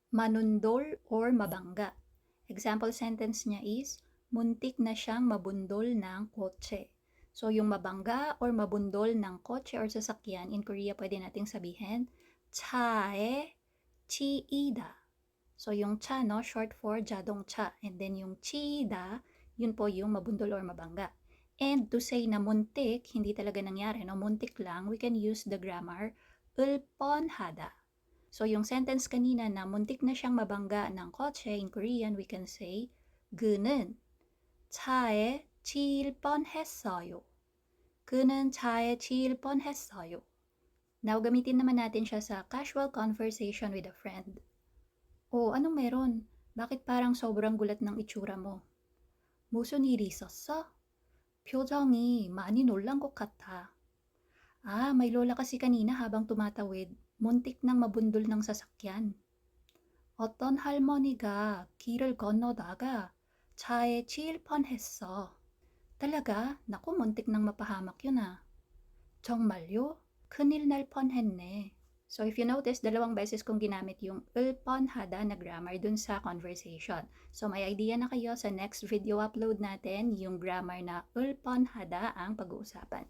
manundol or mabangga. Example sentence niya is, muntik na siyang mabundol ng kotse. So, yung mabangga or mabundol ng kotse or sasakyan, in Korea pwede nating sabihin, 차에 치이다. So, yung cha, no, short for 자동차. And then yung 치이다, yun po yung mabundol or mabangga. And to say na muntik, hindi talaga nangyari, no, muntik lang, we can use the grammar, 뻔하다. So, yung sentence kanina na muntik na siyang mabangga ng kotse, in Korean, we can say, 그는 차에 치일 뻔했어요. 그는 차에 치일 뻔했어요. Now, gamitin naman natin siya sa casual conversation with a friend. Oh, anong meron? Bakit parang sobrang gulat ng itsura mo? 무슨 일이 있었어? 표정이 많이 놀란 것 같아. Ah, may lola kasi kanina habang tumatawid, muntik nang mabundol ng sasakyan. 어떤 할머니가 길을 건너다가 차에 치일 뻔했어. Talaga? Naku, muntik nang mapahamak yun ah. 정말요? 큰일 날 뻔했네. So if you notice, dalawang beses kong ginamit yung 뻔하다 na grammar dun sa conversation. So may idea na kayo sa next video upload natin, yung grammar na 뻔하다 ang pag-uusapan.